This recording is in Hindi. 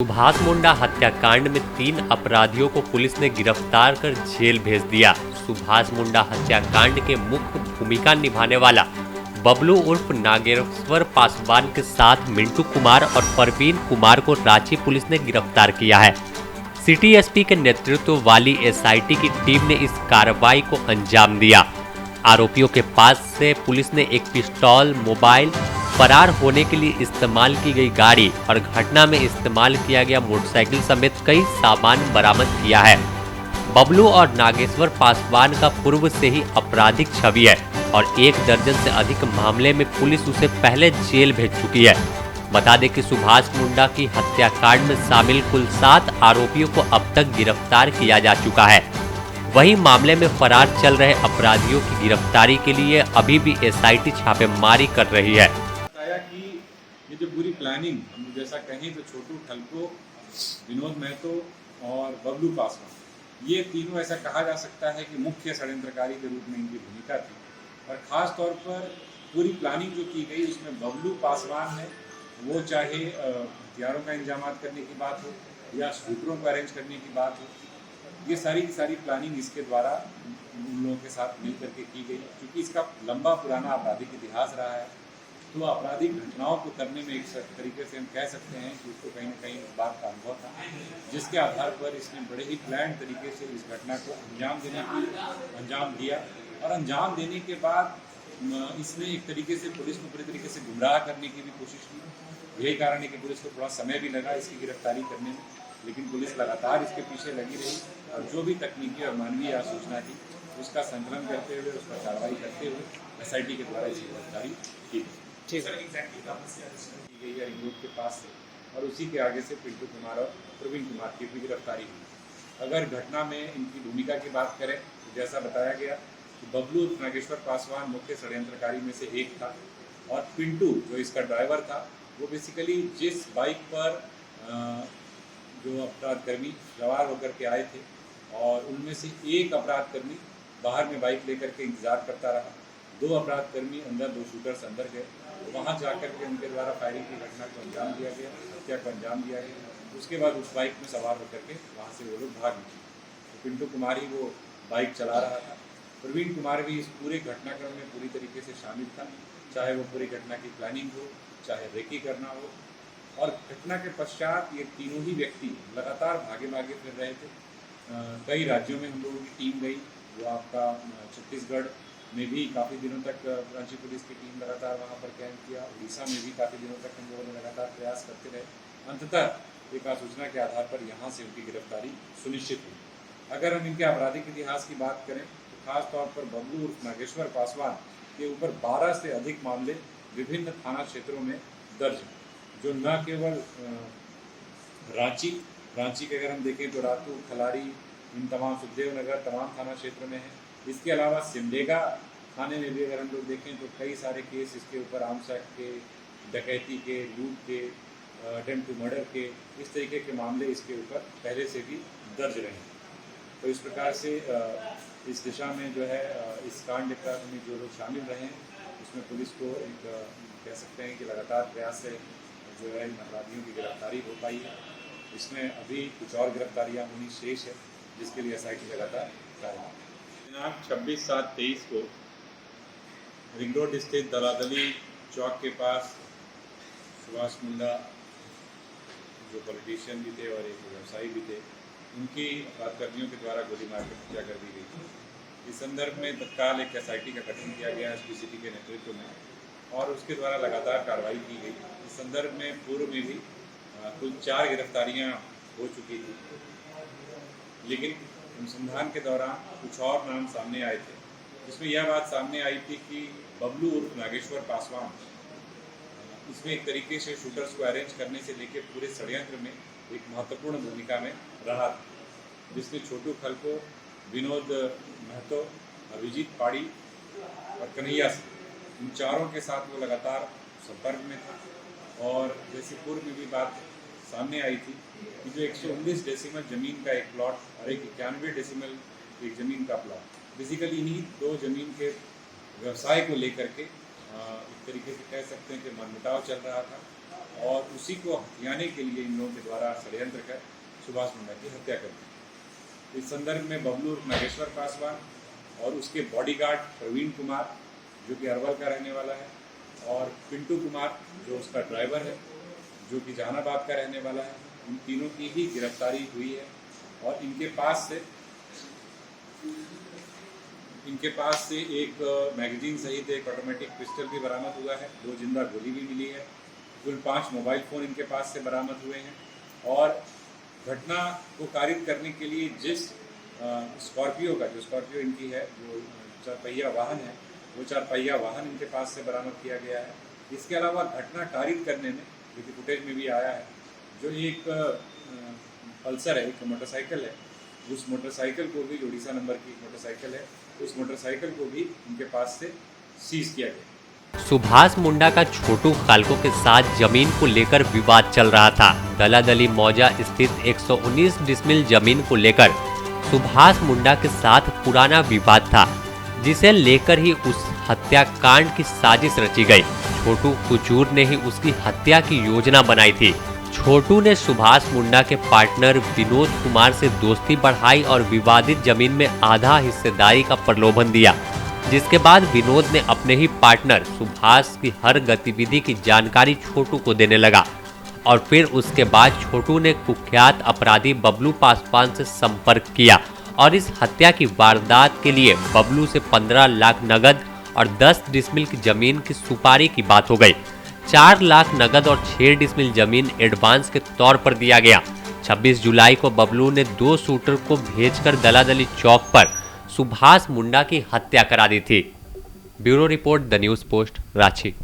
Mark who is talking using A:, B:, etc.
A: सुभाष मुंडा हत्याकांड में 3 अपराधियों को पुलिस ने गिरफ्तार कर जेल भेज दिया। सुभाष मुंडा हत्याकांड के मुख्य भूमिका निभाने वाला बबलू उर्फ नागेश्वर पासवान के साथ मिंटू कुमार और परवीन कुमार को रांची पुलिस ने गिरफ्तार किया है। सिटी एसपी के नेतृत्व वाली एसआईटी की टीम ने इस कार्रवाई को अंजाम दिया। आरोपियों के पास से पुलिस ने एक पिस्तौल, मोबाइल, फरार होने के लिए इस्तेमाल की गई गाड़ी और घटना में इस्तेमाल किया गया मोटरसाइकिल समेत कई सामान बरामद किया है। बबलू और नागेश्वर पासवान का पूर्व से ही आपराधिक छवि है और 1 दर्जन से अधिक मामले में पुलिस उसे पहले जेल भेज चुकी है। बता दें कि सुभाष मुंडा की हत्याकांड में शामिल कुल 7 आरोपियों को अब तक गिरफ्तार किया जा चुका है। वहीं मामले में फरार चल रहे अपराधियों की गिरफ्तारी के लिए अभी भी एसआईटी छापेमारी कर रही है।
B: कि ये जो पूरी प्लानिंग, हम जैसा कहें तो छोटू ठल्को, विनोद महतो और बबलू पासवान, ये तीनों ऐसा कहा जा सकता है कि मुख्य षड्यंत्रकारी के रूप में इनकी भूमिका थी। और ख़ास तौर पर पूरी प्लानिंग जो की गई उसमें बबलू पासवान ने, वो चाहे हथियारों का इंतजाम करने की बात हो या शूटरों को अरेंज करने की बात हो, ये सारी की सारी प्लानिंग इसके द्वारा उन लोगों के साथ मिल करके की गई। क्योंकि इसका लंबा पुराना आपराधिक इतिहास रहा है, तो आपराधिक घटनाओं को करने में एक तरीके से हम कह सकते हैं कि उसको कहीं ना कहीं इस बात का अनुभव था, जिसके आधार पर इसने बड़े ही प्लान तरीके से इस घटना को अंजाम दिया। और अंजाम देने के बाद इसने एक तरीके से पुलिस को पूरी तरीके से गुमराह करने की भी कोशिश की। यही कारण है कि पुलिस को थोड़ा समय भी लगा इसकी गिरफ्तारी करने में, लेकिन पुलिस लगातार इसके पीछे लगी रही और जो भी तकनीकी और मानवीय सूचना थी उसका संकलन करते हुए, उस पर कार्रवाई करते हुए एसआईटी के द्वारा इसकी गिरफ्तारी की गई के पास से, और उसी के आगे से पिंटू कुमार और प्रवीण कुमार की भी गिरफ्तारी हुई। अगर घटना में इनकी भूमिका की बात करें तो जैसा बताया गया कि बबलू नागेश्वर पासवान मुख्य षड्यंत्रकारी में से एक था, और पिंटू जो इसका ड्राइवर था, वो बेसिकली जिस बाइक पर जो अपराधकर्मी सवार होकर के आए थे, और उनमें से एक अपराधकर्मी बाहर में बाइक लेकर के इंतजार करता रहा। 2 अपराधकर्मी अंदर, 2 शूटर्स अंदर गए, वहाँ जाकर के उनके द्वारा फायरिंग की घटना को अंजाम दिया गया, हत्या को अंजाम दिया गया। उसके बाद उस बाइक में सवार होकर के वहाँ से वो लोग भाग निकले। तो पिंटू कुमार ही वो बाइक चला रहा था। प्रवीण कुमार भी इस पूरे घटनाक्रम में पूरी तरीके से शामिल था, चाहे वो पूरी घटना की प्लानिंग हो, चाहे रेकी करना हो। और घटना के पश्चात ये तीनों ही व्यक्ति लगातार भागे फिर रहे थे। कई राज्यों में हम लोगों की टीम गई, जो आपका छत्तीसगढ़ में भी काफ़ी दिनों तक रांची पुलिस की टीम लगातार वहाँ पर कैंप किया। उड़ीसा में भी काफ़ी दिनों तक हम लोगों ने लगातार प्रयास करते रहे। अंततः एक सूचना के आधार पर यहाँ से उनकी गिरफ्तारी सुनिश्चित हुई। अगर हम इनके आपराधिक इतिहास की बात करें तो खास तौर पर बबलू उर्फ नागेश्वर पासवान के ऊपर 12 से अधिक मामले विभिन्न थाना क्षेत्रों में दर्ज हैं, जो न केवल रांची के अगर हम देखें तो रातू, खलारी, इन तमाम सुखदेव नगर तमाम थाना क्षेत्र में है। इसके अलावा सिमडेगा थाने में भी अगर हम लोग देखें तो कई सारे केस इसके ऊपर आर्म्स एक्ट के, डकैती के, लूट के, अटेम्प्ट टू मर्डर के, इस तरीके के मामले इसके ऊपर पहले से भी दर्ज रहे हैं। तो इस प्रकार से इस दिशा में जो है इस कांड में जो लोग शामिल रहे हैं उसमें पुलिस को एक कह सकते हैं कि लगातार प्रयास से जो है इन अपराधियों की गिरफ्तारी हो पाई है। इसमें अभी कुछ और गिरफ्तारियाँ होनी शेष है, जिसके लिए एसआईटी लगातार कार्य। दिनांक 26/7/23 को रिंग रोड स्थित दलादली चौक के पास सुभाष मुंडा, जो पॉलिटिशियन भी थे और एक व्यवसायी भी थे, उनकी अपराधकर्मियों के द्वारा गोली मारकर हत्या कर दी गई थी। इस संदर्भ में तत्काल एक एसआईटी का गठन किया गया एसपी सिटी के नेतृत्व में, और उसके द्वारा लगातार कार्रवाई की गई। इस संदर्भ में पूर्व में भी कुल 4 गिरफ्तारियां हो चुकी थी, लेकिन अनुसंधान के दौरान कुछ और नाम सामने आए थे, जिसमें यह बात सामने आई थी कि बबलू उर्फ नागेश्वर पासवान इसमें एक तरीके से शूटर्स को अरेंज करने से लेकर पूरे षड्यंत्र में एक महत्वपूर्ण भूमिका में रहा, जिसमें छोटू खलको, विनोद महतो, अभिजीत पाड़ी और कन्हैया सिंह, इन चारों के साथ वो लगातार संपर्क में था। और जैसे पूर्व में भी बात सामने आई थी कि जो 119 डेसिमल जमीन का एक प्लॉट और एक 91 डेसिमल एक ज़मीन का प्लॉट, बेसिकली इन्हीं 2 जमीन के व्यवसाय को लेकर के एक तरीके से कह सकते हैं कि मनमुटाव चल रहा था। और उसी को हथियाने के लिए इन लोगों के द्वारा षड्यंत्र कर सुभाष मुंडा की हत्या कर दी। इस संदर्भ में बबलू उर्फ नागेश्वर पासवान और उसके बॉडीगार्ड प्रवीण कुमार जो कि अरवल का रहने वाला है, और पिंटू कुमार जो उसका ड्राइवर है जो कि जहानाबाद का रहने वाला है, उन तीनों की ही गिरफ्तारी हुई है। और इनके पास से एक मैगजीन सहित एक ऑटोमेटिक पिस्टल भी बरामद हुआ है, 2 जिंदा गोली भी मिली है, कुल 5 मोबाइल फ़ोन इनके पास से बरामद हुए हैं। और घटना को कारित करने के लिए जिस स्कॉर्पियो इनकी है, जो 4 पहिया वाहन है, वो 4 पहिया वाहन इनके पास से बरामद किया गया है। इसके अलावा घटना कारित करने में, जो कि फुटेज में भी आया है, जो एक पल्सर है, एक मोटरसाइकिल है, उस मोटरसाइकिल को भी, उड़ीसा नंबर की मोटरसाइकिल है, उस मोटरसाइकिल को भी इनके पास से सीज किया गया।
A: सुभाष मुंडा का छोटू खालको के साथ जमीन को लेकर विवाद चल रहा था। दलादली मौजा स्थित 119 डिसमिल जमीन को लेकर सुभाष मुंडा के साथ पुराना विवाद था, जिसे लेकर ही उस हत्याकांड की साजिश रची गई। छोटू कुचूर ने ही उसकी हत्या की योजना बनाई थी। छोटू ने सुभाष मुंडा के पार्टनर विनोद कुमार से दोस्ती बढ़ाई और विवादित जमीन में आधा हिस्सेदारी का प्रलोभन दिया, जिसके बाद विनोद ने अपने ही पार्टनर सुभाष की हर गतिविधि की जानकारी छोटू को देने लगा। और फिर उसके बाद छोटू ने कुख्यात अपराधी बबलू पासवान से संपर्क किया और इस हत्या की वारदात के लिए बबलू से 15 लाख नगद और 10 डिसमिल की जमीन की सुपारी की बात हो गई। 4 लाख नगद और 6 डिसमिल जमीन एडवांस के तौर पर दिया गया। 26 जुलाई को बबलू ने 2 शूटर को भेजकर दलादली चौक पर सुभाष मुंडा की हत्या करा दी थी। Bureau report, the news post, Ranchi.